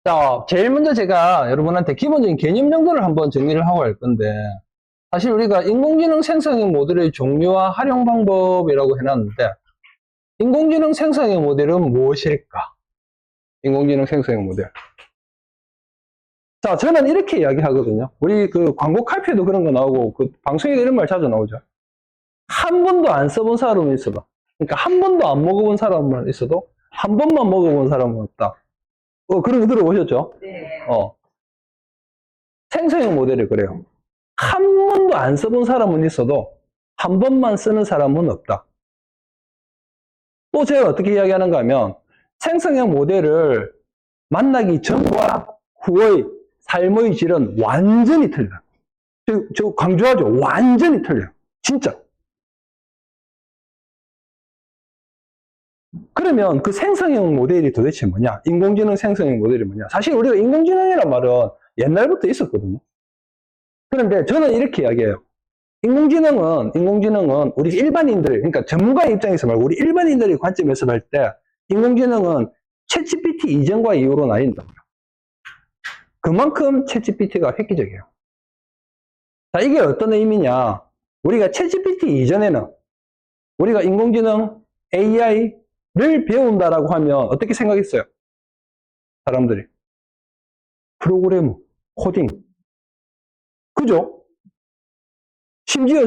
자, 제일 먼저 제가 여러분한테 기본적인 개념 정도를 한번 정리를 하고 할 건데, 사실 우리가 인공지능 생성형 모델의 종류와 활용 방법이라고 해놨는데, 인공지능 생성형 모델은 무엇일까? 인공지능 생성형 모델. 자, 저는 이렇게 이야기하거든요. 우리 그 광고 칼퇴도 그런 거 나오고, 그 방송에도 이런 말 자주 나오죠. 한 번도 안 써본 사람은 있어도, 그러니까 한 번도 안 먹어본 사람은 있어도, 한 번만 먹어본 사람은 없다. 그런 거 들어보셨죠? 네. 생성형 모델이 그래요. 한 번도 안 써본 사람은 있어도 한 번만 쓰는 사람은 없다. 또 제가 어떻게 이야기하는가 하면 생성형 모델을 만나기 전과 후의 삶의 질은 완전히 틀려요. 저 강조하죠. 완전히 틀려요. 진짜. 그러면 그 생성형 모델이 도대체 뭐냐? 인공지능 생성형 모델이 뭐냐? 사실 우리가 인공지능이란 말은 옛날부터 있었거든요. 그런데 저는 이렇게 이야기해요. 인공지능은 우리 일반인들, 그러니까 전문가의 입장에서 말고 우리 일반인들의 관점에서 볼 때, 인공지능은 챗GPT 이전과 이후로 나뉜다고요. 그만큼 챗GPT가 획기적이에요. 자, 이게 어떤 의미냐? 우리가 챗GPT 이전에는 우리가 인공지능 AI를 배운다라고 하면 어떻게 생각했어요? 사람들이. 프로그래머, 코딩. 그죠? 심지어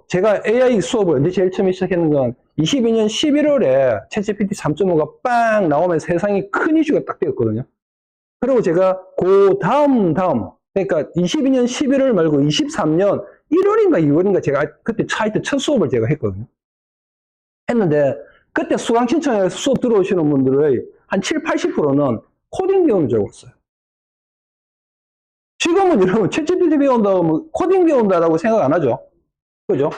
제가 AI 수업을 언제 제일 처음에 시작했는 건 22년 11월에 챗GPT 3.5가 빵 나오면 세상이 큰 이슈가 딱 되었거든요. 그리고 제가 그 다음, 그러니까 22년 11월 말고 23년 1월인가 2월인가 제가 그때 차이트 첫 수업을 제가 했거든요. 했는데, 그때 수강 신청해서 수업 들어오시는 분들의 한 7, 80%는 코딩 배우는 줄 알고 있어요. 지금은 여러분 챗GPT 배운다고 뭐 코딩 배운다라고 생각 안 하죠. 그죠?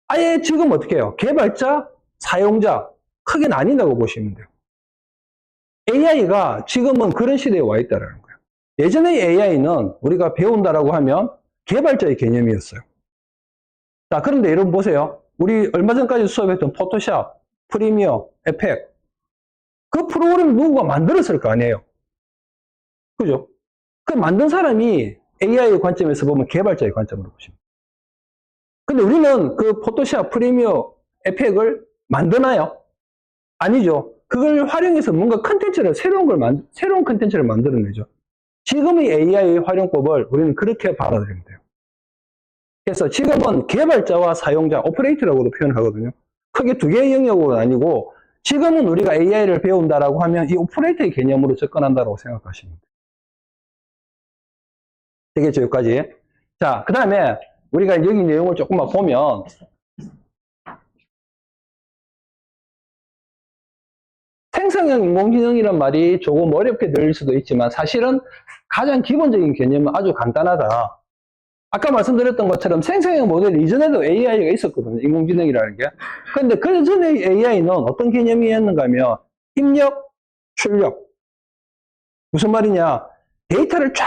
아예 지금 어떻게 해요? 개발자, 사용자 크게 나뉜다고 보시면 돼요. AI가 지금은 그런 시대에 와 있다는 거예요. 예전의 AI는 우리가 배운다라고 하면 개발자의 개념이었어요. 자, 그런데 여러분 보세요. 우리 얼마 전까지 수업했던 포토샵, 프리미어, 에펙 그 프로그램 누구가 만들었을 거 아니에요. 그죠? 그 만든 사람이 AI의 관점에서 보면 개발자의 관점으로 보십니다. 근데 우리는 그 포토샵, 프리미어, 에펙을 만드나요? 아니죠. 그걸 활용해서 뭔가 컨텐츠를, 새로운 컨텐츠를 만들어내죠. 지금의 AI 활용법을 우리는 그렇게 받아들이면 돼요. 그래서 지금은 개발자와 사용자, 오퍼레이터라고도 표현하거든요. 크게 두 개의 영역으로 나뉘고, 지금은 우리가 AI를 배운다라고 하면 이 오퍼레이터의 개념으로 접근한다고 생각하시면 돼요. 되겠죠, 여기까지. 자, 그 다음에 우리가 여기 내용을 조금만 보면, 생성형 인공지능이란 말이 조금 어렵게 들릴 수도 있지만 사실은 가장 기본적인 개념은 아주 간단하다. 아까 말씀드렸던 것처럼 생성형 모델 이전에도 AI가 있었거든요. 인공지능이라는 게. 그런데 그 전에 AI는 어떤 개념이었는가 하면 입력, 출력. 무슨 말이냐. 데이터를 쫙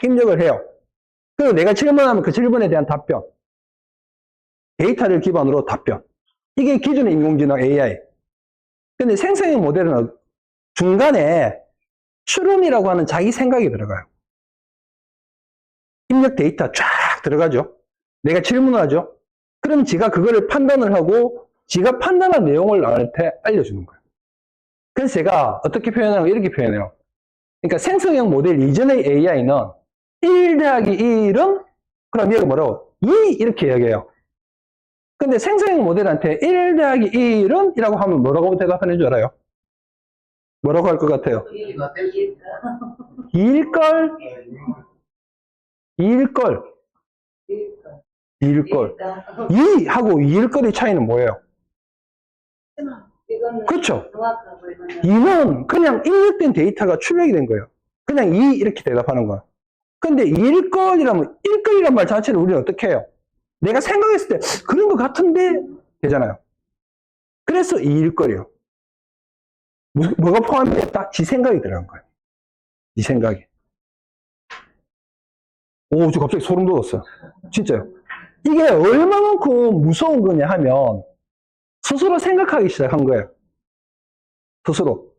입력을 해요. 그리고 내가 질문하면 그 질문에 대한 답변. 데이터를 기반으로 답변. 이게 기존의 인공지능 AI. 근데 생성형 모델은 중간에 추론이라고 하는 자기 생각이 들어가요. 입력 데이터 쫙 들어가죠. 내가 질문을 하죠. 그럼 지가 그거를 판단을 하고 지가 판단한 내용을 나한테 알려주는 거예요. 그래서 제가 어떻게 표현하냐면 이렇게 표현해요. 그러니까 생성형 모델 이전의 AI는 1 더하기 1은 그럼 여기 뭐라고? 2 이렇게 얘기해요. 근데 생성형 모델한테 1 더하기 1은 이라고 하면 뭐라고 대답하는 줄 알아요? 뭐라고 할 것 같아요? 2일걸? 2일걸? 2일걸. 2하고 2일걸의 차이는 뭐예요? 그렇죠. 2는 그냥 입력된 데이터가 출력이 된 거예요. 그냥 2 이렇게 대답하는 거야. 근데 2일걸이라면 1걸이란 말 자체를 우리는 어떻게 해요? 내가 생각했을 때 그런 것 같은데 되잖아요. 그래서 2일걸이요. 뭐가 포함됐다? 지 생각이 들어간 거예요. 지 생각이. 오, 저 갑자기 소름 돋았어요. 진짜요. 이게 얼마만큼 무서운 거냐 하면 스스로 생각하기 시작한 거예요. 스스로.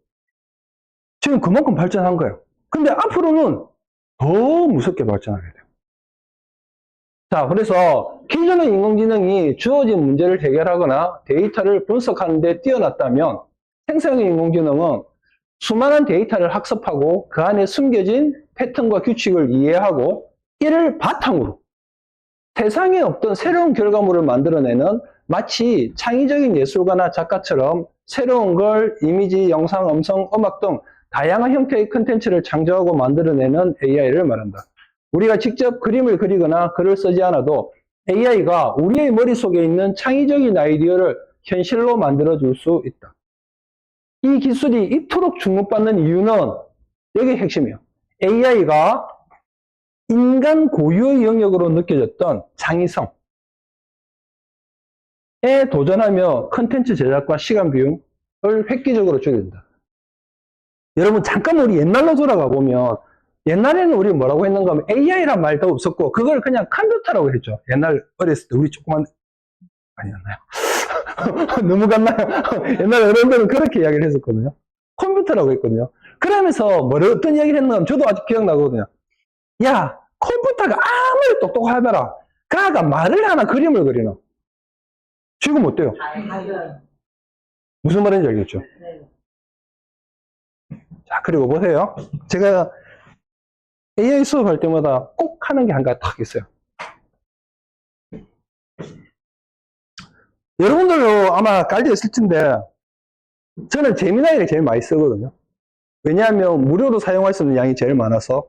지금 그만큼 발전한 거예요. 근데 앞으로는 더 무섭게 발전하게 돼요. 자, 그래서 기존의 인공지능이 주어진 문제를 해결하거나 데이터를 분석하는 데 뛰어났다면 생성형 인공지능은 수많은 데이터를 학습하고 그 안에 숨겨진 패턴과 규칙을 이해하고 이를 바탕으로 세상에 없던 새로운 결과물을 만들어내는 마치 창의적인 예술가나 작가처럼 새로운 걸 이미지, 영상, 음성, 음악 등 다양한 형태의 컨텐츠를 창조하고 만들어내는 AI를 말한다. 우리가 직접 그림을 그리거나 글을 쓰지 않아도 AI가 우리의 머릿속에 있는 창의적인 아이디어를 현실로 만들어줄 수 있다. 이 기술이 이토록 주목받는 이유는 여기 핵심이에요. AI가 인간 고유의 영역으로 느껴졌던 창의성에 도전하며 컨텐츠 제작과 시간 비용을 획기적으로 줄인다. 여러분 잠깐 우리 옛날로 돌아가 보면 옛날에는 우리 뭐라고 했는가 하면 AI란 말도 없었고 그걸 그냥 컴퓨터라고 했죠. 옛날 어렸을 때 우리 조그만 아니었나요? 너무 같나요? 옛날 어른들은 그렇게 이야기를 했었거든요. 컴퓨터라고 했거든요. 그러면서 어떤 이야기를 했는가 하면 저도 아직 기억나거든요. 야, 컴퓨터가 아무리 똑똑하더라. 그가 말을 하나 그림을 그리나. 지금 어때요? 무슨 말인지 알겠죠? 자, 그리고 보세요. 제가 AI 수업할 때마다 꼭 하는 게 한 가지 딱 있어요. 여러분들도 아마 깔려 있을 텐데, 저는 제미나이를 제일 많이 쓰거든요. 왜냐하면 무료로 사용할 수 있는 양이 제일 많아서,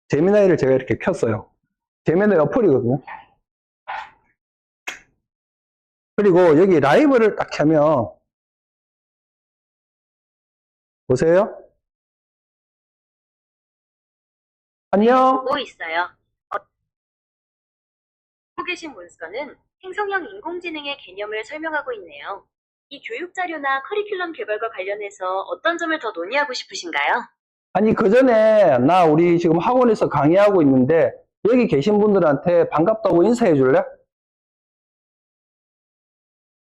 제미나이를 제가 이렇게 켰어요. 제미나이 어플이거든요. 그리고 여기 라이브를 딱 켜면, 보세요. 안녕. 보고 있어요. 보고 계신 문서는 생성형 인공지능의 개념을 설명하고 있네요. 이 교육 자료나 커리큘럼 개발과 관련해서 어떤 점을 더 논의하고 싶으신가요? 아니, 그 전에, 우리 지금 학원에서 강의하고 있는데, 여기 계신 분들한테 반갑다고 인사해 줄래?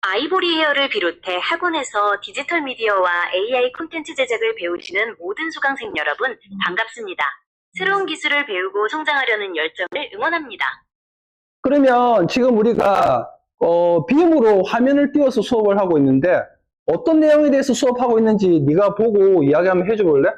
아이보리 헤어를 비롯해 학원에서 디지털 미디어와 AI 콘텐츠 제작을 배우시는 모든 수강생 여러분, 반갑습니다. 새로운 기술을 배우고 성장하려는 열정을 응원합니다. 그러면 지금 우리가 빔으로 화면을 띄워서 수업을 하고 있는데 어떤 내용에 대해서 수업하고 있는지 네가 보고 이야기 한번 해줘 볼래?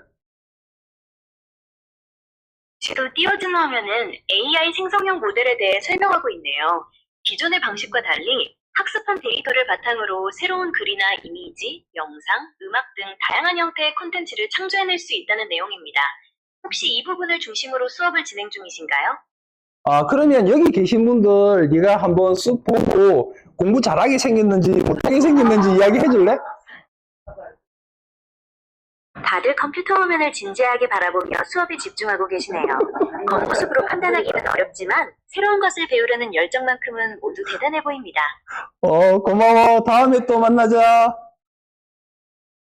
뒤로 띄워진 화면은 AI 생성형 모델에 대해 설명하고 있네요. 기존의 방식과 달리 학습한 데이터를 바탕으로 새로운 글이나 이미지, 영상, 음악 등 다양한 형태의 콘텐츠를 창조해낼 수 있다는 내용입니다. 혹시 이 부분을 중심으로 수업을 진행 중이신가요? 아, 그러면 여기 계신 분들 네가 한번 쓱 보고 공부 잘하게 생겼는지 못하게 생겼는지 이야기 해줄래? 다들 컴퓨터 화면을 진지하게 바라보며 수업에 집중하고 계시네요. 겉모습으로 판단하기는 어렵지만 새로운 것을 배우려는 열정만큼은 모두 대단해 보입니다. 고마워. 다음에 또 만나자.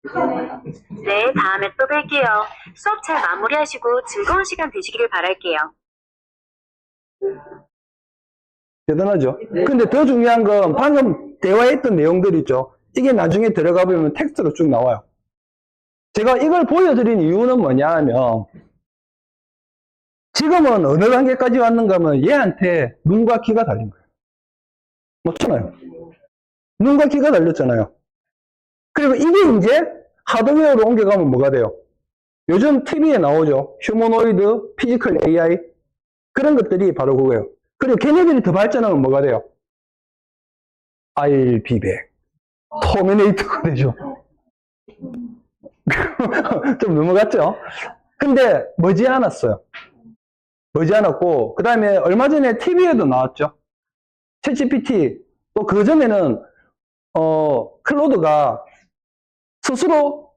네, 다음에 또 뵐게요. 수업 잘 마무리하시고 즐거운 시간 되시기를 바랄게요. 대단하죠? 근데 더 중요한 건 방금 대화했던 내용들 있죠? 이게 나중에 들어가 보면 텍스트로 쭉 나와요. 제가 이걸 보여드린 이유는 뭐냐 하면 지금은 어느 단계까지 왔는가 하면 얘한테 눈과 귀가 달린 거예요. 맞잖아요. 눈과 귀가 달렸잖아요. 그리고 이게 이제 하드웨어로 옮겨가면 뭐가 돼요? 요즘 TV에 나오죠. 휴머노이드, 피지컬 AI 그런 것들이 바로 그거예요. 그리고 개념이 더 발전하면 뭐가 돼요? RB100 터미네이터가 되죠. 좀 넘어갔죠? 근데 머지않았어요. 머지않았고 그 다음에 얼마 전에 TV에도 나왔죠. 챗GPT 또 그 전에는 클로드가 스스로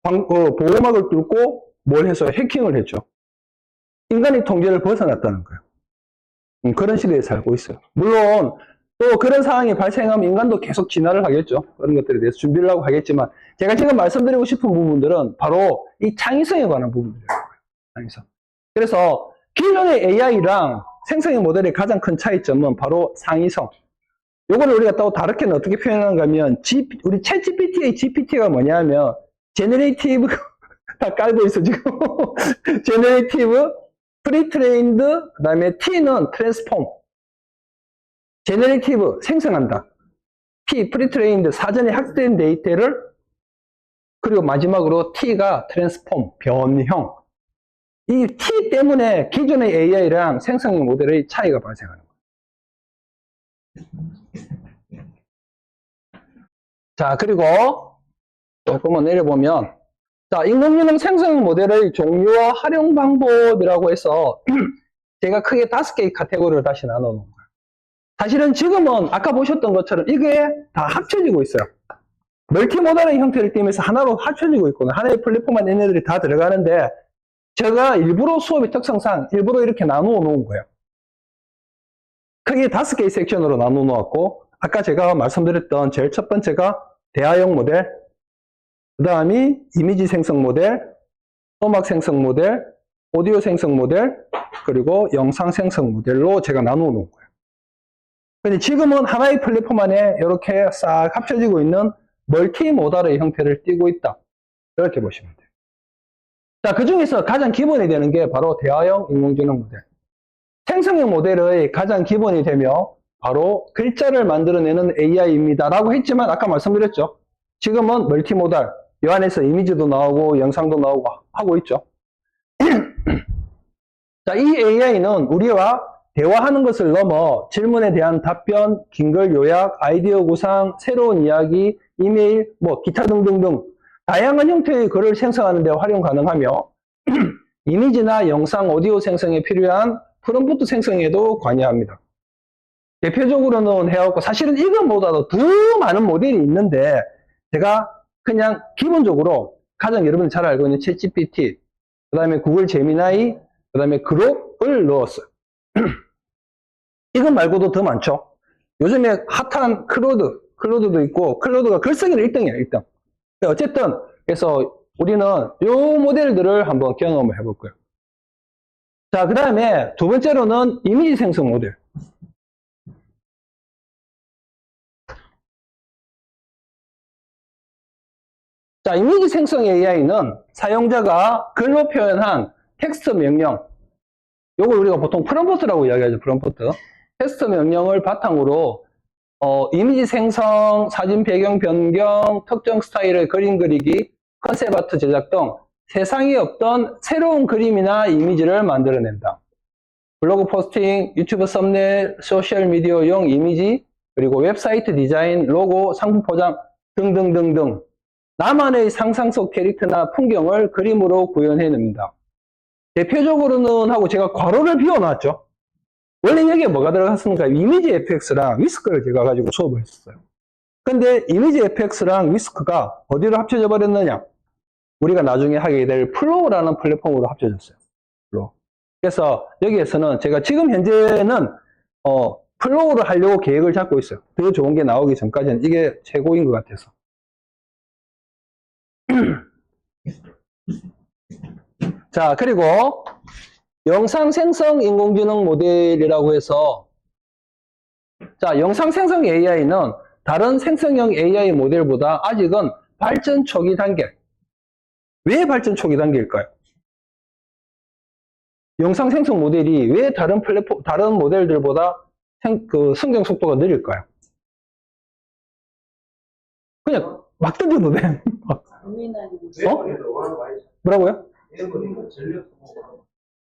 보호막을 뚫고 뭘 해서 해킹을 했죠. 인간의 통제를 벗어났다는 거예요. 그런 시대에 살고 있어요. 물론 또 그런 상황이 발생하면 인간도 계속 진화를 하겠죠. 그런 것들에 대해서 준비를 하고 하겠지만 제가 지금 말씀드리고 싶은 부분들은 바로 이 창의성에 관한 부분들이에요. 창의성. 그래서 기존의 AI랑 생성형 모델의 가장 큰 차이점은 바로 창의성. 요거를 우리가 또 다르게는 어떻게 표현하는가 하면 우리 챗GPT의 GPT가 뭐냐면 제너레이티브 다 깔고 있어, 지금. 제너레이티브, 프리트레인드, 그 다음에 T는 트랜스폼. 제너레이티브, 생성한다. P, 프리트레인드, 사전에 학습된 데이터를, 그리고 마지막으로 T가 트랜스폼, 변형. 이 T 때문에 기존의 AI랑 생성형 모델의 차이가 발생하는 거예요. 자, 그리고 조금만 내려보면, 자, 인공지능 생성형 모델의 종류와 활용 방법이라고 해서 제가 크게 5개의 카테고리를 다시 나눠 놓은 거예요. 사실은 지금은 아까 보셨던 것처럼 이게 다 합쳐지고 있어요. 멀티모달의 형태를 띠면서 하나로 합쳐지고 있거든요. 하나의 플랫폼 안에 얘네들이 다 들어가는데 제가 일부러 수업의 특성상 일부러 이렇게 나누어 놓은 거예요. 크게 5개의 섹션으로 나누어 놓았고, 아까 제가 말씀드렸던 제일 첫 번째가 대화형 모델, 그 다음이 이미지 생성 모델, 음악 생성 모델, 오디오 생성 모델, 그리고 영상 생성 모델로 제가 나누어 놓은 거예요. 근데 지금은 하나의 플랫폼 안에 이렇게 싹 합쳐지고 있는 멀티모달의 형태를 띠고 있다. 이렇게 보시면 돼요. 자, 그 중에서 가장 기본이 되는 게 바로 대화형 인공지능 모델. 생성형 모델의 가장 기본이 되며 바로 글자를 만들어내는 AI입니다. 라고 했지만 아까 말씀드렸죠. 지금은 멀티모달, 이 안에서 이미지도 나오고 영상도 나오고 하고 있죠. 자, 이 AI는 우리와 대화하는 것을 넘어 질문에 대한 답변, 긴글 요약, 아이디어 구상, 새로운 이야기, 이메일, 기타 등등등 다양한 형태의 글을 생성하는 데 활용 가능하며 이미지나 영상, 오디오 생성에 필요한 프롬프트 생성에도 관여합니다. 대표적으로는 해왔고, 사실은 이것보다도 더 많은 모델이 있는데 제가 그냥 기본적으로 가장 여러분이 잘 알고 있는 챗GPT, 그 다음에 구글 제미나이, 그 다음에 그록을 넣었어요. 이것 말고도 더 많죠. 요즘에 핫한 클로드도 있고, 클로드가 글쓰기는 1등이에요, 1등. 어쨌든, 그래서 우리는 이 모델들을 한번 경험을 해볼 거예요. 자, 그 다음에 두 번째로는 이미지 생성 모델. 자, 이미지 생성 AI는 사용자가 글로 표현한 텍스트 명령, 요걸 우리가 보통 프롬프트라고 이야기하죠, 프롬프트. 텍스트 명령을 바탕으로 이미지 생성, 사진 배경 변경, 특정 스타일의 그림 그리기, 컨셉 아트 제작 등 세상에 없던 새로운 그림이나 이미지를 만들어낸다. 블로그 포스팅, 유튜브 썸네일, 소셜미디어용 이미지, 그리고 웹사이트 디자인, 로고, 상품 포장 등등등등 나만의 상상 속 캐릭터나 풍경을 그림으로 구현해냅니다. 대표적으로는 하고 제가 괄호를 비워놨죠. 원래 여기에 뭐가 들어갔습니까? 이미지 FX랑 위스크를 제가 가지고 수업을 했었어요. 근데 이미지 FX랑 위스크가 어디로 합쳐져 버렸느냐? 우리가 나중에 하게 될 플로우라는 플랫폼으로 합쳐졌어요. 플로우. 그래서 여기에서는 제가 지금 현재는 플로우를 하려고 계획을 잡고 있어요. 더 좋은 게 나오기 전까지는 이게 최고인 것 같아서. 자, 그리고 영상 생성 인공지능 모델이라고 해서, 자, 영상 생성 AI는 다른 생성형 AI 모델보다 아직은 발전 초기 단계. 왜 발전 초기 단계일까요? 영상 생성 모델이 왜 다른 모델들보다 성장 속도가 느릴까요? 그냥 막 던져도 돼. 뭐라고요?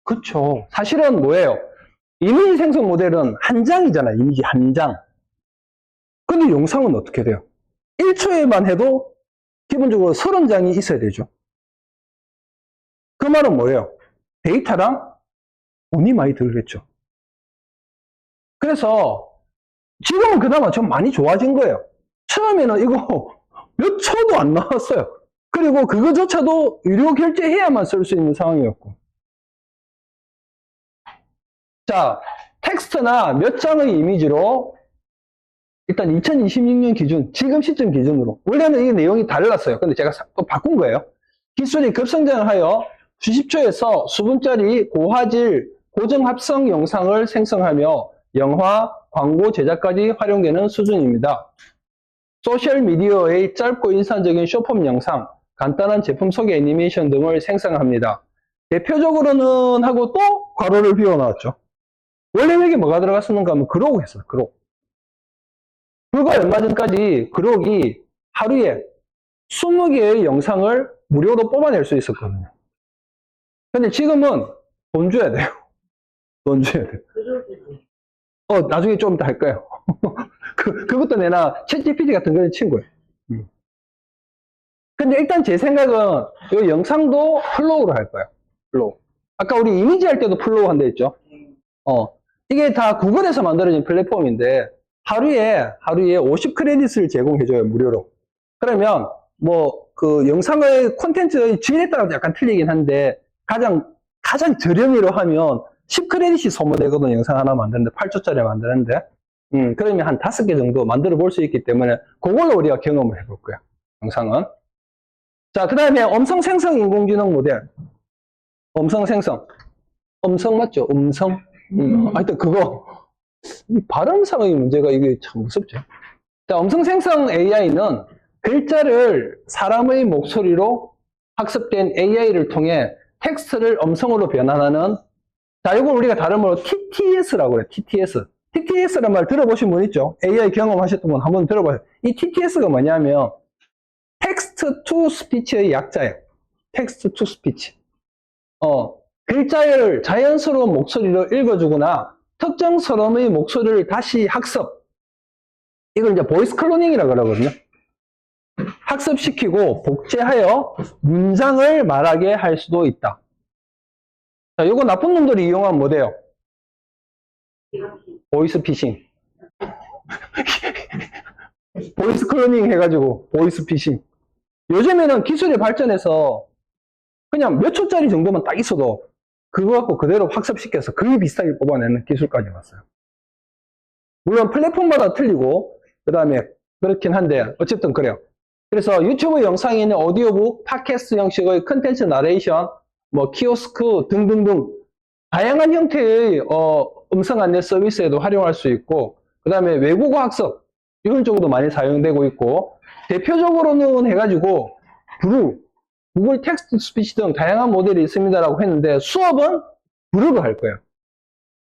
그쵸. 사실은 뭐예요? 이미지 생성 모델은 한 장이잖아요. 이미지 한 장. 근데 영상은 어떻게 돼요? 1초에만 해도 기본적으로 30장이 있어야 되죠. 그 말은 뭐예요? 데이터랑 돈이 많이 들겠죠. 그래서 지금은 그나마 좀 많이 좋아진 거예요. 처음에는 이거 몇 초도 안 나왔어요. 그리고 그거조차도 유료 결제해야만 쓸 수 있는 상황이었고. 자, 텍스트나 몇 장의 이미지로 일단 2026년 기준, 지금 시점 기준으로 원래는 이 내용이 달랐어요. 근데 제가 또 바꾼 거예요. 기술이 급성장하여 수십 초에서 수분짜리 고화질, 고정합성 영상을 생성하며 영화, 광고 제작까지 활용되는 수준입니다. 소셜미디어의 짧고 인상적인 쇼폼 영상, 간단한 제품 소개 애니메이션 등을 생성합니다. 대표적으로는 하고 또 괄호를 비워놨죠. 원래 여기 뭐가 들어갔었는가 하면 그로그 했어요. 그로그. 불과 얼마 전까지 그로기 하루에 20개의 영상을 무료로 뽑아낼 수 있었거든요. 근데 지금은 돈 줘야 돼요. 돈 줘야 돼요. 나중에 좀 이따 할 거예요. 그것도 내나 챗GPT 같은 거는 친구예요. 근데 일단 제 생각은 이 영상도 플로우로 할 거예요. 플로우. 아까 우리 이미지 할 때도 플로우 한다 했죠? 이게 다 구글에서 만들어진 플랫폼인데 하루에 50 크레딧을 제공해줘요. 무료로. 그러면 그 영상의 콘텐츠의 질에 따라 약간 틀리긴 한데 가장 저렴이로 하면 10 크레딧이 소모되거든요. 영상 하나 만드는데 8초짜리 만드는데 그러면 한 5개 정도 만들어 볼 수 있기 때문에 그걸로 우리가 경험을 해볼 거예요. 영상은. 자, 그 다음에 음성 생성 인공지능 모델. 음성 생성. 음성 맞죠? 음성. 하여튼 그거 발음상의 문제가 이게 참 무섭죠. 자, 음성 생성 AI는 글자를 사람의 목소리로 학습된 AI를 통해 텍스트를 음성으로 변환하는, 자, 이걸 우리가 다른 말로 TTS라고 그래요. TTS. TTS라는 말 들어보신 분 있죠? AI 경험하셨던 분 한번 들어봐요. 이 TTS가 뭐냐면 텍스트 투 스피치의 약자예요. 텍스트 투 스피치. 글자를 자연스러운 목소리로 읽어주거나 특정 사람의 목소리를 다시 학습. 이걸 이제 보이스 클로닝이라고 그러거든요. 학습시키고 복제하여 문장을 말하게 할 수도 있다. 자, 이거 나쁜 놈들이 이용하면 뭐 돼요? 보이스 피싱. 보이스 클로닝 해가지고 보이스 피싱. 요즘에는 기술이 발전해서 그냥 몇 초짜리 정도만 딱 있어도 그거 갖고 그대로 학습시켜서 그게 비슷하게 뽑아내는 기술까지 왔어요. 물론 플랫폼마다 틀리고 그 다음에 그렇긴 한데 어쨌든 그래요. 그래서 유튜브 영상에 있는 오디오북, 팟캐스트 형식의 컨텐츠 나레이션, 키오스크 등등등 다양한 형태의 음성 안내 서비스에도 활용할 수 있고 그 다음에 외국어 학습 이런 쪽으로도 많이 사용되고 있고 대표적으로는 해가지고 브루, 구글 텍스트 스피치 등 다양한 모델이 있습니다라고 했는데 수업은 브루로 할 거예요.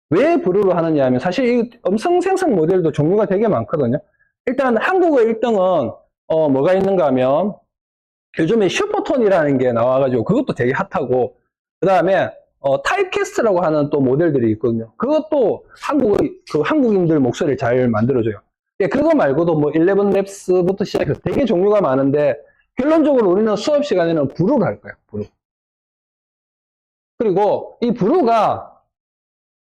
왜 브루로 하느냐 하면 사실 이 음성 생성 모델도 종류가 되게 많거든요. 일단 한국어 1등은 뭐가 있는가 하면 요즘에 슈퍼톤이라는 게 나와가지고 그것도 되게 핫하고 그 다음에 타입캐스트라고 하는 또 모델들이 있거든요. 그것도 한국인들 목소리를 잘 만들어줘요. 그거 말고도 11랩스부터 시작해서 되게 종류가 많은데 결론적으로 우리는 수업 시간에는 브루를 할 거예요. 브루. 그리고 이 브루가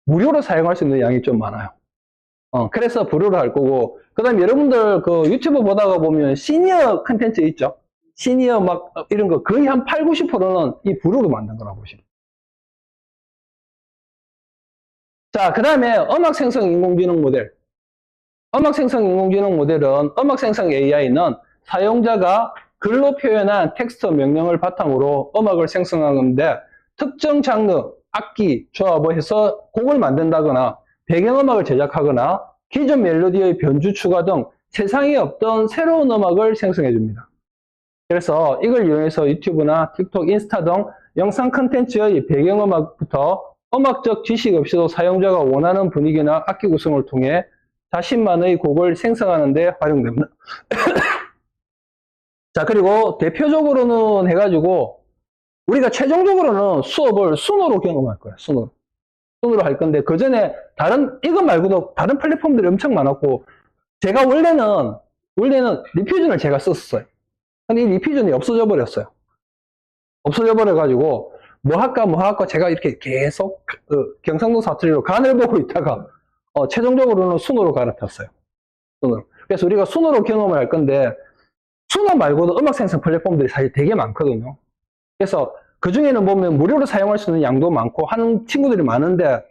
무료로 사용할 수 있는 양이 좀 많아요. 그래서 브루를 할 거고 그 다음에 여러분들 그 유튜브 보다가 보면 시니어 컨텐츠 있죠? 시니어 이런 거 거의 한 8, 90%는 이 브루로 만든 거라고 보시면. 자, 그 다음에 음악 생성 인공지능 모델. 음악 생성 인공지능 모델은 음악 생성 AI는 사용자가 글로 표현한 텍스트 명령을 바탕으로 음악을 생성하는데 특정 장르, 악기, 조합을 해서 곡을 만든다거나 배경음악을 제작하거나 기존 멜로디의 변주 추가 등 세상에 없던 새로운 음악을 생성해 줍니다. 그래서 이걸 이용해서 유튜브나 틱톡, 인스타 등 영상 콘텐츠의 배경음악부터 음악적 지식 없이도 사용자가 원하는 분위기나 악기 구성을 통해 자신만의 곡을 생성하는 데 활용됩니다. 자, 그리고 대표적으로는 해가지고 우리가 최종적으로는 수업을 순으로 경험할 거예요. 순으로 할 건데 그 전에 이거 말고도 다른 플랫폼들이 엄청 많았고 제가 원래는 리퓨전을 제가 썼어요. 근데 이 리퓨전이 없어져 버렸어요. 없어져 버려가지고 뭐 할까 제가 이렇게 계속 경상도 사투리로 간을 보고 있다가 최종적으로는 순으로 갈아탔어요. 순으로. 그래서 우리가 순으로 경험을 할 건데 순어 말고도 음악 생성 플랫폼들이 사실 되게 많거든요. 그래서 그 중에는 보면 무료로 사용할 수 있는 양도 많고 하는 친구들이 많은데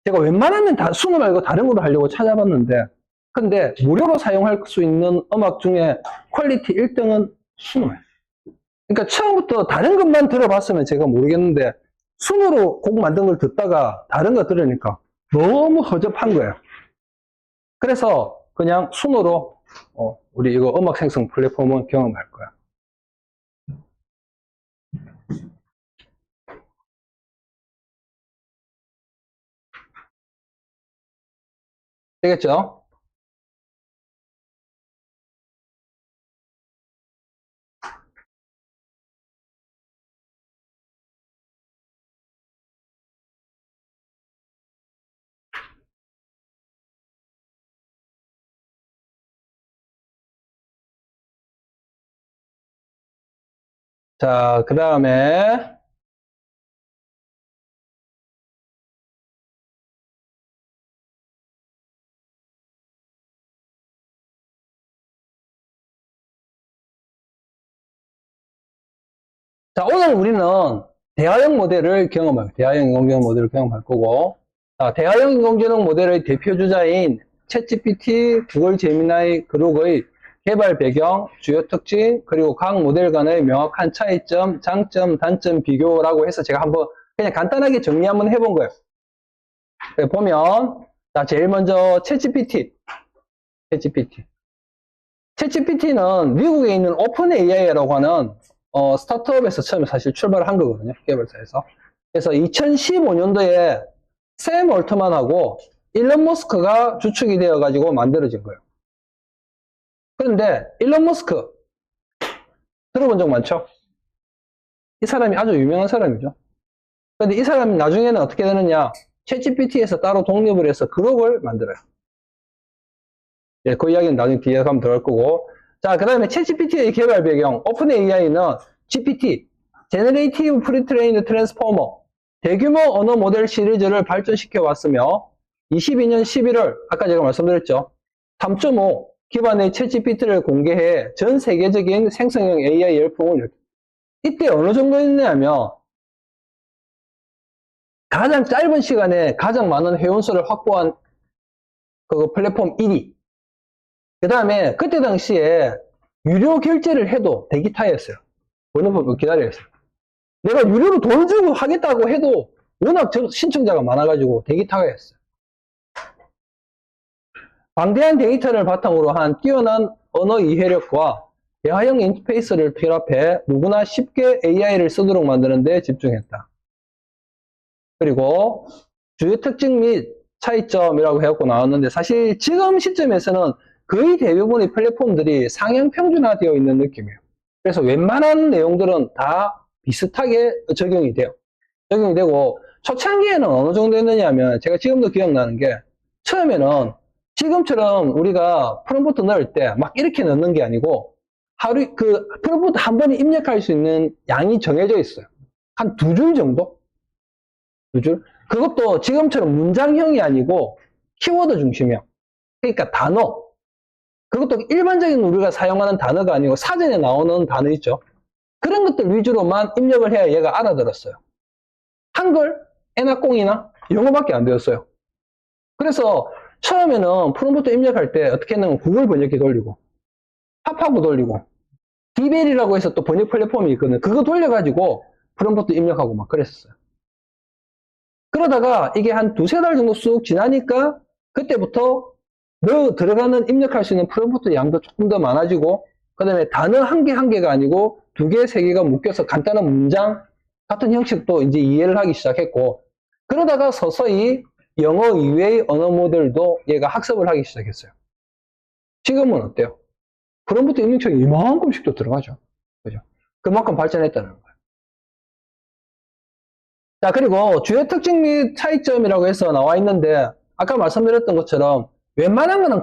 제가 웬만하면 다 순어 말고 다른 걸로 하려고 찾아봤는데 근데 무료로 사용할 수 있는 음악 중에 퀄리티 1등은 순어예요. 그러니까 처음부터 다른 것만 들어봤으면 제가 모르겠는데 순으로 곡 만든 걸 듣다가 다른 거 들으니까 너무 허접한 거예요. 그래서 그냥 순으로 우리 이거 음악 생성 플랫폼은 경험할 거야. 되겠죠? 자, 그 다음에 자, 오늘 우리는 대화형 모델을 대화형 인공지능 모델을 경험할 거고, 자, 대화형 인공지능 모델의 대표 주자인 챗GPT, 구글 제미나이, 그룹의 개발 배경, 주요 특징, 그리고 각 모델 간의 명확한 차이점, 장점, 단점 비교라고 해서 제가 한번 그냥 간단하게 정리 한번 해본 거예요. 보면, 자, 제일 먼저 챗GPT. 챗GPT는 미국에 있는 오픈 AI라고 하는 스타트업에서 처음에 사실 출발을 한 거거든요. 개발사에서. 그래서 2015년도에 샘 올트만하고 일론 머스크가 주축이 되어가지고 만들어진 거예요. 그런데 일론 머스크 들어본 적 많죠? 이 사람이 아주 유명한 사람이죠. 그런데 이 사람이 나중에는 어떻게 되느냐? 챗GPT에서 따로 독립을 해서 그룹을 만들어요. 예, 그 이야기는 나중에 뒤에 가면 들어갈 거고. 자, 그 다음에 챗GPT의 개발 배경, 오픈 AI는 GPT, Generative Pre-trained Transformer, 대규모 언어 모델 시리즈를 발전시켜 왔으며, 22년 11월, 아까 제가 말씀드렸죠. 3.5 기반의 챗GPT를 공개해 전 세계적인 생성형 AI 열풍을 이때 어느 정도 했냐면, 가장 짧은 시간에 가장 많은 회원수를 확보한 그 플랫폼 1위. 그 다음에 그때 당시에 유료 결제를 해도 대기 타였어요. 번호법을 기다려야 했어요. 내가 유료로 돈 주고 하겠다고 해도 워낙 신청자가 많아가지고 대기 타가 했어요. 방대한 데이터를 바탕으로 한 뛰어난 언어 이해력과 대화형 인터페이스를 결합해 누구나 쉽게 AI를 쓰도록 만드는 데 집중했다. 그리고 주요 특징 및 차이점이라고 해갖고 나왔는데 사실 지금 시점에서는 거의 대부분의 플랫폼들이 상향 평준화되어 있는 느낌이에요. 그래서 웬만한 내용들은 다 비슷하게 적용이 돼요. 적용이 되고 초창기에는 어느 정도 했느냐면 제가 지금도 기억나는 게 처음에는 지금처럼 우리가 프롬프트 넣을 때 막 이렇게 넣는 게 아니고 하루 그 프롬프트 한 번에 입력할 수 있는 양이 정해져 있어요. 한 2줄 정도? 2줄? 그것도 지금처럼 문장형이 아니고 키워드 중심이야. 그러니까 단어. 그것도 일반적인 우리가 사용하는 단어가 아니고 사전에 나오는 단어 있죠. 그런 것들 위주로만 입력을 해야 얘가 알아들었어요. 한글, 에나꽁이나 영어밖에 안 되었어요. 그래서 처음에는 프롬프트 입력할 때 어떻게 했냐면 구글 번역기 돌리고 팝하고 돌리고 디벨이라고 해서 또 번역 플랫폼이 있거든요. 그거 돌려가지고 프롬프트 입력하고 막 그랬었어요. 그러다가 이게 한 2-3달 정도 쑥 지나니까 그때부터 들어가는 입력할 수 있는 프롬프트 양도 조금 더 많아지고 그 다음에 단어 한 개 한 개가 아니고 2개, 3개가 묶여서 간단한 문장 같은 형식도 이제 이해를 하기 시작했고 그러다가 서서히 영어 이외의 언어 모델도 얘가 학습을 하기 시작했어요. 지금은 어때요? 프롬프트 입력량이 이만큼씩 또 들어가죠. 그죠? 그만큼 발전했다는 거예요. 자, 그리고 주요 특징 및 차이점이라고 해서 나와 있는데 아까 말씀드렸던 것처럼 웬만한 거는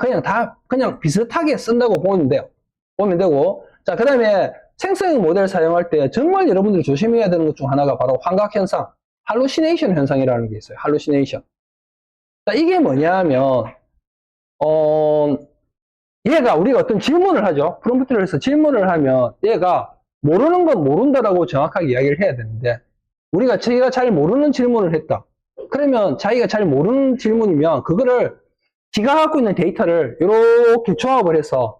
그냥 비슷하게 쓴다고 보면 돼요. 보면 되고. 자, 그 다음에 생성형 모델 사용할 때 정말 여러분들이 조심해야 되는 것 중 하나가 바로 환각 현상, 할루시네이션 현상이라는 게 있어요. 할루시네이션. 자, 이게 뭐냐 하면, 얘가 우리가 어떤 질문을 하죠. 프롬프트를 해서 질문을 하면 얘가 모르는 건 모른다라고 정확하게 이야기를 해야 되는데 자기가 잘 모르는 질문을 했다. 그러면 자기가 잘 모르는 질문이면 그거를 지가 갖고 있는 데이터를 이렇게 조합을 해서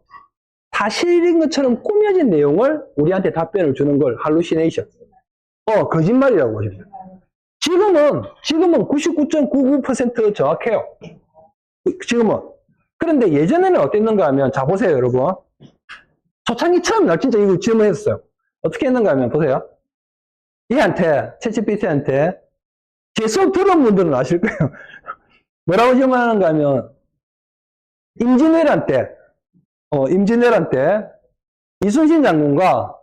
사실인 것처럼 꾸며진 내용을 우리한테 답변을 주는 걸 할루시네이션. 거짓말이라고 보시면 돼요. 지금은 99.99% 정확해요. 지금은. 그런데 예전에는 어땠는가 하면, 자, 보세요, 여러분. 초창기 처음 날 진짜 이거 질문했어요. 어떻게 했는가 하면, 보세요. 얘한테, 챗GPT한테, 제 수업 들은 분들은 아실 거예요. 뭐라고 질문하는가 하면, 임진왜란 때, 임진왜란 때 이순신 장군과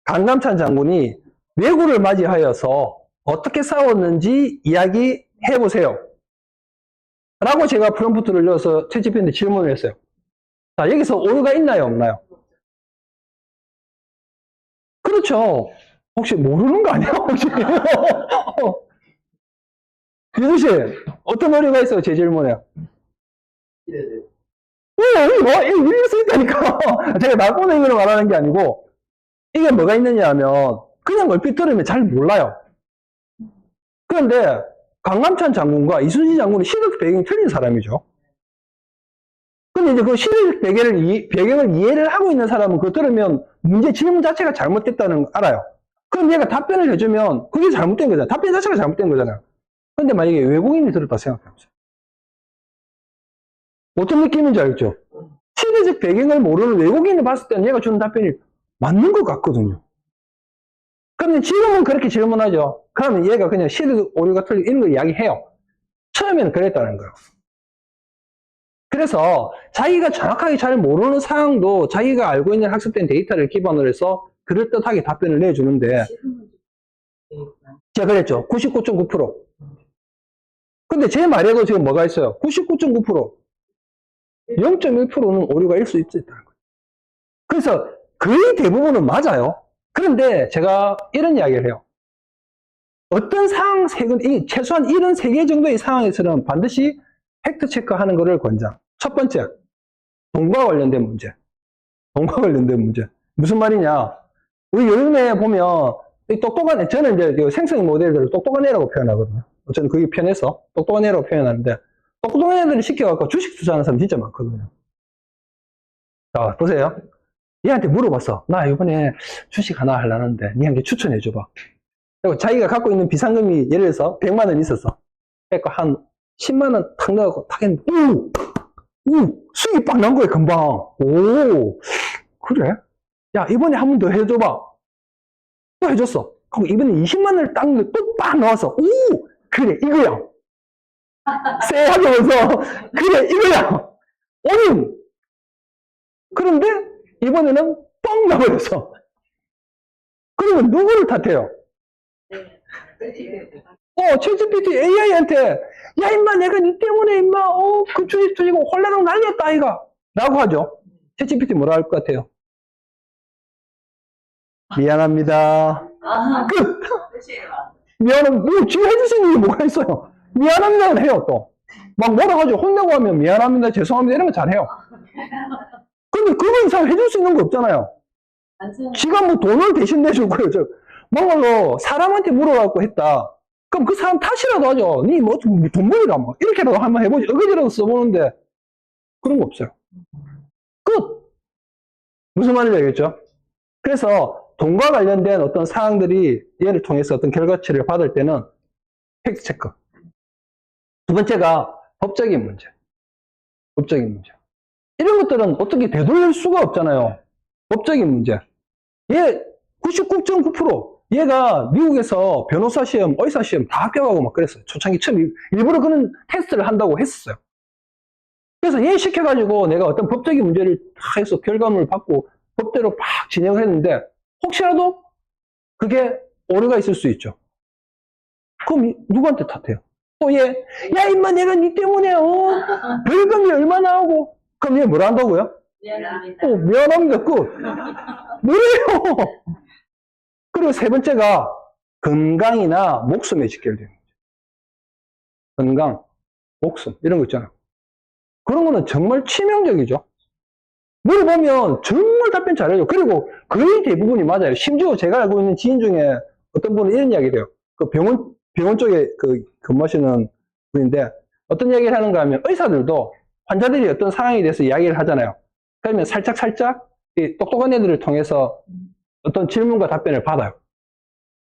강남찬 장군이 왜구를 맞이하여서 어떻게 싸웠는지 이야기해 보세요. 라고 제가 프롬프트를 넣어서 챗GPT한테 질문을 했어요. 자, 여기서 오류가 있나요, 없나요? 그렇죠. 혹시 모르는 거 아니야, 혹시? 유수 씨, 어떤 오류가 있어요, 제 질문에? 이거 있어 있다니까. 제가 나쁜 의미로 말하는 게 아니고, 이게 뭐가 있느냐 하면, 그냥 얼핏 들으면 잘 몰라요. 그런데, 강남찬 장군과 이순신 장군은 시대적 배경이 틀린 사람이죠. 근데 이제 그 시대적 배경을 이해를 하고 있는 사람은 그거 들으면 문제 질문 자체가 잘못됐다는 걸 알아요. 그럼 얘가 답변을 해주면 그게 잘못된 거잖아요. 답변 자체가 잘못된 거잖아요. 근데 만약에 외국인이 들었다 생각해보세요. 어떤 느낌인지 알죠? 시대적 배경을 모르는 외국인이 봤을 때는 얘가 주는 답변이 맞는 것 같거든요. 그런데 지금은 그렇게 질문하죠. 그러면 얘가 그냥 시대적 오류가 틀리고 이런 걸 이야기해요. 처음에는 그랬다는 거예요. 그래서 자기가 정확하게 잘 모르는 사항도 자기가 알고 있는 학습된 데이터를 기반으로 해서 그럴듯하게 답변을 내주는데 제가 그랬죠. 99.9%. 근데 제 말에도 지금 뭐가 있어요? 99.9%. 0.1%는 오류가 일 수 있다는 거예요. 그래서 거의 대부분은 맞아요. 그런데 제가 이런 이야기를 해요. 어떤 상황 최소한 이런 3개 정도의 상황에서는 반드시 팩트 체크하는 것을 권장. 첫 번째, 돈과 관련된 문제. 돈과 관련된 문제. 무슨 말이냐? 우리 요즘에 보면 저는 이제 생성 모델들을 똑똑한 애라고 표현하거든요. 저는 그게 편해서 똑똑한 애라고 표현하는데 똑똑한 애들을 시켜갖고 주식 투자하는 사람 진짜 많거든요. 자, 보세요. 얘한테 물어봤어. 나 이번에 주식 하나 하려는데 니한테 추천해줘봐. 그리고 자기가 갖고 있는 비상금이 예를 들어서 100만 원 있었어. 그러니까 한 10만 원 탁 넣어갖고 탁 했는데 수익이 빡 난 거야 금방. 오, 그래? 야, 이번에 한 번 더 해줘봐. 또 해줬어. 그럼 이번에 20만 원을 딱 또 빡 나왔어. 오, 그래, 이거야. 쎄 하면서, 그래, 이거야. 오늘. 그런데 이번에는 뻥 나버렸어. 그러면 누구를 탓해요? 챗GPT AI한테, 야, 임마, 내가 니 때문에, 임마, 그 주식 투지고 홀라당 날렸다, 아이가. 라고 하죠. 챗GPT 뭐라 할 것 같아요? 미안합니다. 끝! 지금 해줄 수 있는 게 뭐가 있어요? 미안합니다는 해요, 또. 막 뭐라 하죠. 혼내고 하면 미안합니다, 죄송합니다, 이런 거 잘해요. 근데 그거 이상 해줄 수 있는 거 없잖아요. 지가 뭐 돈을 대신 내주고요. 뭔가로 사람한테 물어갖고 했다. 그럼 그 사람 탓이라도 하죠. 니 뭐 돈 벌이라 뭐. 이렇게라도 한번 해보지. 어거지라도 써보는데 그런 거 없어요. 끝! 무슨 말인지 알겠죠? 그래서 돈과 관련된 어떤 사항들이 얘를 통해서 어떤 결과치를 받을 때는 팩트 체크. 두 번째가 법적인 문제. 법적인 문제. 이런 것들은 어떻게 되돌릴 수가 없잖아요. 법적인 문제. 얘 99.9%. 얘가 미국에서 변호사 시험, 의사 시험 다 합격하고 막 그랬어요. 초창기 처음 일부러 그런 테스트를 한다고 했었어요. 그래서 얘 시켜가지고 내가 어떤 법적인 문제를 다 해서 결과물을 받고 법대로 막 진행을 했는데 혹시라도 그게 오류가 있을 수 있죠. 그럼 누구한테 탓해요? 또 얘, 야 임마 내가 니 때문에 벌금이 얼마나 하고 그럼 얘 뭐라 한다고요? 미안합니다. 미안합니다. 끝. 뭐래요? 그리고 세 번째가 건강이나 목숨에 직결되는 거죠. 건강, 목숨 이런 거 있잖아요. 그런 거는 정말 치명적이죠. 물어보면 정말 답변 잘해요. 그리고 거의 대부분이 맞아요. 심지어 제가 알고 있는 지인 중에 어떤 분은 이런 이야기를 해요. 그 병원 쪽에 근무하시는 분인데 어떤 이야기를 하는가 하면 의사들도 환자들이 어떤 상황에 대해서 이야기를 하잖아요. 그러면 살짝 이 똑똑한 애들을 통해서 어떤 질문과 답변을 받아요.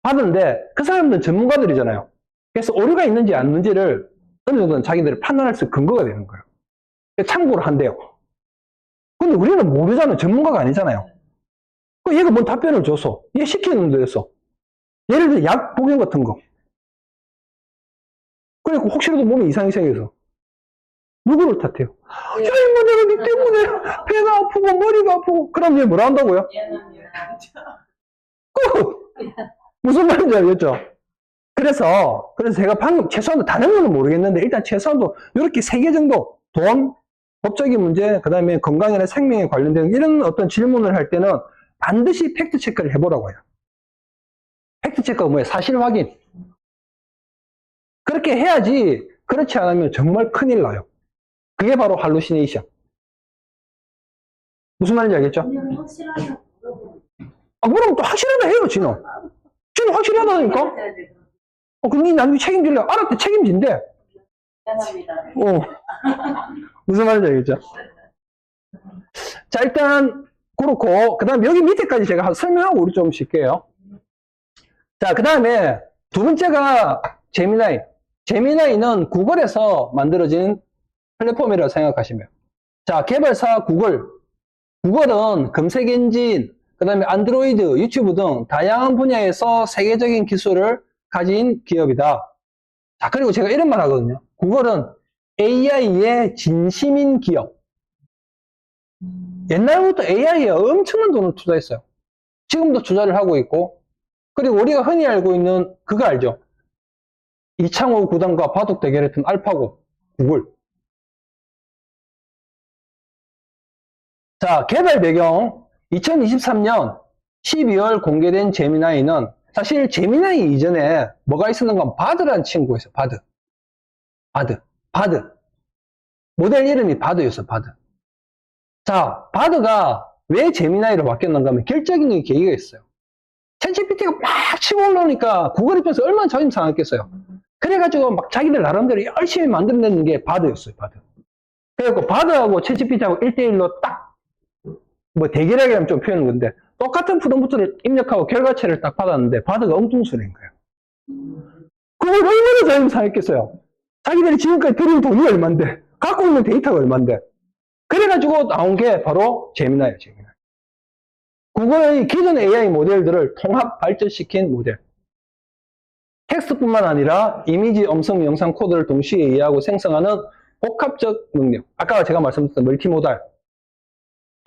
받는데 그 사람들은 전문가들이잖아요. 그래서 오류가 있는지 안 있는지를 어느 정도는 자기들이 판단할 수 있는 근거가 되는 거예요. 참고를 한대요. 근데 우리는 모르잖아요. 전문가가 아니잖아요. 얘가 뭔 답변을 줘서 얘 시키는 데서 예를 들어 약 복용 같은 거. 그리고 혹시라도 몸에 이상이 생겨서 누구를 탓해요? 야, 임마, 내가 니 때문에 배가 아프고 머리가 아프고. 그럼 얘 뭐라 한다고요? 무슨 말인지 알겠죠? 그래서 제가 방금 최소한도 다른 거는 모르겠는데 일단 최소한도 이렇게 세 개 정도 돈, 법적인 문제, 그 다음에 건강이나 생명에 관련된 이런 어떤 질문을 할 때는 반드시 팩트 체크를 해보라고 해요. 팩트 체크가 뭐예요? 사실 확인. 그렇게 해야지 그렇지 않으면 정말 큰일 나요. 그게 바로 할루시네이션. 무슨 말인지 알겠죠? 아, 그럼 또 확실하다 해요, 지는. 지는 확실하다니까? 그럼 니 나중에 책임질래? 알았대, 책임진대. 무슨 말인지 알겠죠? 자, 일단, 그렇고, 그 다음에 여기 밑에까지 제가 설명하고 우리 좀 쉴게요. 자, 그 다음에 두 번째가 제미나이. 제미나이는 구글에서 만들어진 플랫폼이라고 생각하시면. 자, 개발사 구글. 구글은 검색 엔진, 그 다음에 안드로이드, 유튜브 등 다양한 분야에서 세계적인 기술을 가진 기업이다. 자, 그리고 제가 이런 말 하거든요. 구글은 AI의 진심인 기업. 옛날부터 AI에 엄청난 돈을 투자했어요. 지금도 투자를 하고 있고, 그리고 우리가 흔히 알고 있는 그거 알죠? 이창호 구단과 바둑 대결했던 알파고, 구글. 자, 개발 배경 2023년 12월 공개된 제미나이는 사실 제미나이 이전에 뭐가 있었는가 바드라는 친구가 있어요. 바드. 모델 이름이 바드였어요. 바드. 자, 바드가 왜 제미나이로 바뀌었는가 하면 결정적인 계기가 있어요. 챗GPT가 막 치고 올라오니까 구글 입장에서 얼마나 자존심 상했겠어요. 그래가지고 막 자기들 나름대로 열심히 만들어내는 게 바드였어요. 바드. 그래갖고 바드하고 챗GPT하고 1대1로 딱 뭐 대결하기라면 좀 표현은 건데 똑같은 프롬프트를 입력하고 결과체를 딱 받았는데 바드가 엉뚱소리인 거예요. 그걸 얼마나 자존심 상했겠어요. 자기들이 지금까지 들인 돈이 얼만데 갖고 있는 데이터가 얼만데 그래가지고 나온 게 바로 제미나이예요. 제미나이. 구글의 기존 AI 모델들을 통합 발전시킨 모델. 텍스트뿐만 아니라 이미지, 음성, 영상 코드를 동시에 이해하고 생성하는 복합적 능력. 아까 제가 말씀드렸던 멀티모달.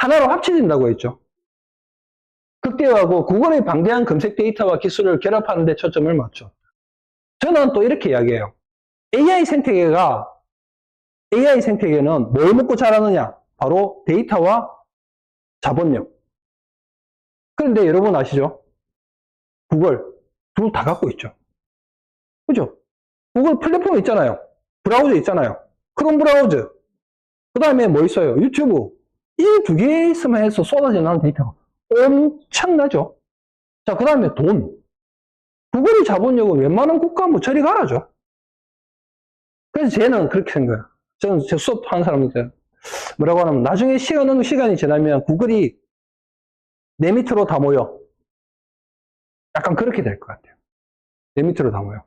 하나로 합쳐진다고 했죠. 극대화하고 구글의 방대한 검색 데이터와 기술을 결합하는 데 초점을 맞춰. 저는 또 이렇게 이야기해요. AI 생태계는 뭘 먹고 자라느냐? 바로 데이터와 자본력. 그런데 여러분 아시죠? 구글 둘 다 갖고 있죠. 그죠? 구글 플랫폼 있잖아요. 브라우저 있잖아요. 크롬 브라우저. 그 다음에 뭐 있어요? 유튜브. 이 두 개 있으면 해서 쏟아지는 데이터가 엄청나죠. 자, 그 다음에 돈. 구글의 자본력은 웬만한 국가 뭐 저리 가라죠. 그래서 쟤는 그렇게 생각해요. 저는 제 수업하는 사람한테 뭐라고 하냐면 나중에 어느 시간이 지나면 구글이 내 밑으로 다 모여. 약간 그렇게 될 것 같아요. 내 밑으로 다 모여.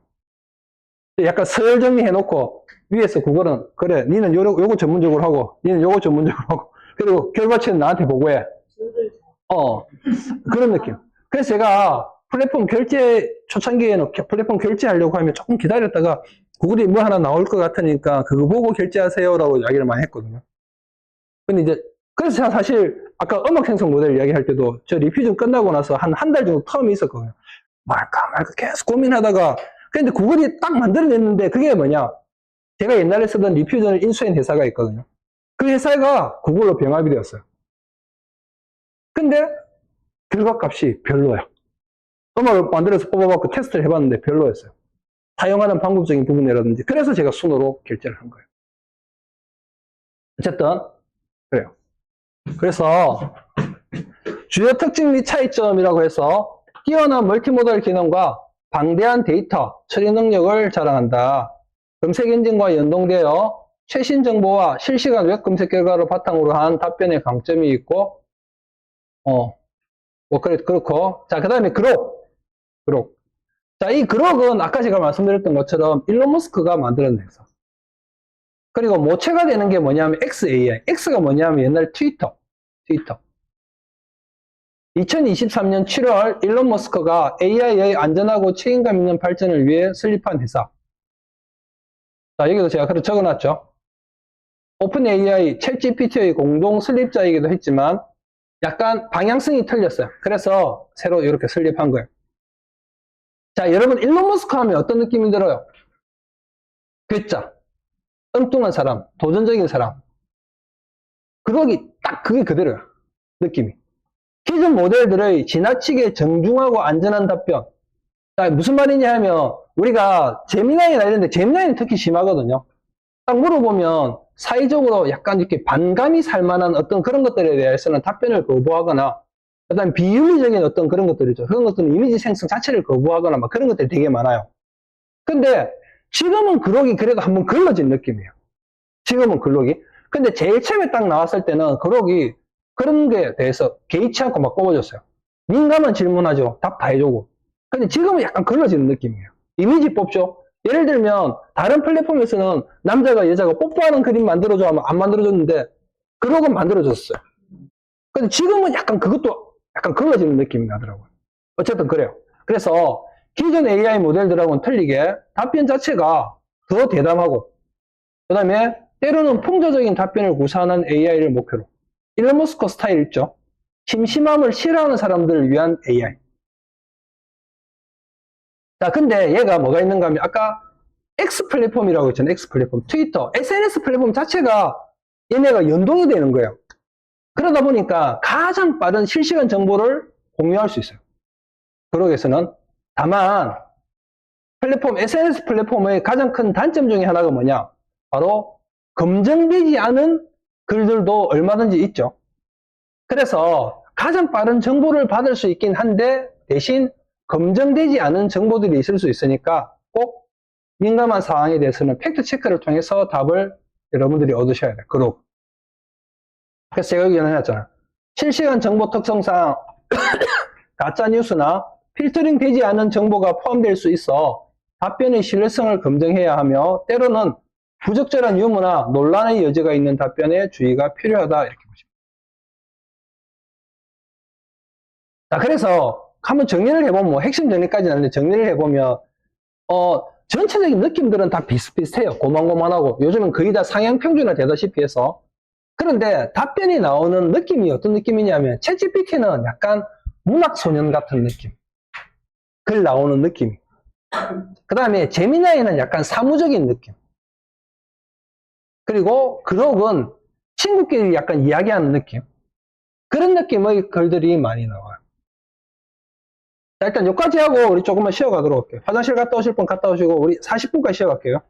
약간 서열 정리해놓고 위에서 구글은 그래 니는 요거 전문적으로 하고 니는 요거 전문적으로 하고 그리고 결과치는 나한테 보고해. 그런 느낌. 그래서 제가 플랫폼 결제 초창기에는 플랫폼 결제하려고 하면 조금 기다렸다가 구글이 뭐 하나 나올 것 같으니까 그거 보고 결제하세요라고 이야기를 많이 했거든요. 근데 이제 그래서 제가 사실 아까 음악 생성 모델 이야기할 때도 저 리퓨전 끝나고 나서 한 달 정도 텀이 있었거든요. 말까 계속 고민하다가 근데 구글이 딱 만들어냈는데 그게 뭐냐? 제가 옛날에 쓰던 리퓨전을 인수한 회사가 있거든요. 그 회사가 구글로 병합이 되었어요. 근데 결과값이 별로야. 음악을 만들어서 뽑아갖고 테스트를 해봤는데 별로였어요. 사용하는 방법적인 부분이라든지. 그래서 제가 순으로 결제를 한 거예요. 어쨌든 그래요. 그래서 주요 특징 및 차이점이라고 해서 뛰어난 멀티모달 기능과 방대한 데이터 처리 능력을 자랑한다. 검색 엔진과 연동되어 최신 정보와 실시간 웹 검색 결과를 바탕으로 한 답변의 강점이 있고, 그렇고. 자, 그 다음에 그록. 자, 이 그록은 아까 제가 말씀드렸던 것처럼 일론 머스크가 만들어낸 회사. 그리고 모체가 되는 게 뭐냐면 XAI. X가 뭐냐면 옛날 트위터. 2023년 7월 일론 머스크가 AI의 안전하고 책임감 있는 발전을 위해 설립한 회사. 자, 여기도 제가 그렇게 적어놨죠. 오픈 AI, 챗 GPT의 공동 설립자이기도 했지만 약간 방향성이 틀렸어요. 그래서 새로 이렇게 설립한 거예요. 자, 여러분 일론 머스크 하면 어떤 느낌이 들어요? 괴짜, 엉뚱한 사람, 도전적인 사람. 그러기 딱 그게 그대로야. 느낌이. 기존 모델들의 지나치게 정중하고 안전한 답변. 자, 무슨 말이냐 하면 우리가 제미나이나 이런데 제미나이는 특히 심하거든요. 딱 물어보면 사회적으로 약간 이렇게 반감이 살 만한 어떤 그런 것들에 대해서는 답변을 거부하거나 그다음 비윤리적인 어떤 그런 것들이죠. 그런 것들은 이미지 생성 자체를 거부하거나 막 그런 것들이 되게 많아요. 근데 지금은 그러기 그래도 한번 걸러진 느낌이에요. 지금은 그러기. 근데 제일 처음에 딱 나왔을 때는 그러기 그런 게 대해서 개의치 않고 막 뽑아줬어요. 민감한 질문하죠. 답 다 해주고. 근데 지금은 약간 걸러지는 느낌이에요. 이미지 뽑죠. 예를 들면 다른 플랫폼에서는 남자가 여자가 뽀뽀하는 그림 만들어줘 하면 안 만들어줬는데 그러고 만들어줬어요. 근데 지금은 약간 그것도 약간 걸러지는 느낌이 나더라고요. 어쨌든 그래요. 그래서 기존 AI 모델들하고는 틀리게 답변 자체가 더 대담하고 그 다음에 때로는 풍자적인 답변을 구사하는 AI를 목표로 일론 머스크 스타일 있죠. 심심함을 싫어하는 사람들을 위한 AI. 자, 근데 얘가 뭐가 있는가 하면 아까 X 플랫폼이라고 했잖아요. X 플랫폼. 트위터, SNS 플랫폼 자체가 얘네가 연동이 되는 거예요. 그러다 보니까 가장 빠른 실시간 정보를 공유할 수 있어요. 그러기 위해서는 다만 플랫폼, SNS 플랫폼의 가장 큰 단점 중에 하나가 뭐냐? 바로 검증되지 않은 글들도 얼마든지 있죠. 그래서 가장 빠른 정보를 받을 수 있긴 한데 대신 검증되지 않은 정보들이 있을 수 있으니까 꼭 민감한 사항에 대해서는 팩트 체크를 통해서 답을 여러분들이 얻으셔야 돼요. 그룹. 그래서 제가 여기 해놨잖아요. 실시간 정보 특성상 가짜 뉴스나 필터링 되지 않은 정보가 포함될 수 있어 답변의 신뢰성을 검증해야 하며 때로는 부적절한 유무나 논란의 여지가 있는 답변에 주의가 필요하다 이렇게 보시면. 자, 그래서 한번 정리를 해보면 뭐 핵심 정리까지는 아닌데 정리를 해보면 전체적인 느낌들은 다 비슷비슷해요. 고만고만하고 요즘은 거의 다 상향 평준화 되다시피 해서. 그런데 답변이 나오는 느낌이 어떤 느낌이냐면 챗GPT는 약간 문학소년 같은 느낌. 글 나오는 느낌. 그 다음에 제미나이는 약간 사무적인 느낌. 그리고 그록은 친구끼리 약간 이야기하는 느낌. 그런 느낌의 글들이 많이 나와요. 자, 일단 여기까지 하고 우리 조금만 쉬어가도록 할게요. 화장실 갔다 오실 분 갔다 오시고 우리 40분까지 쉬어갈게요.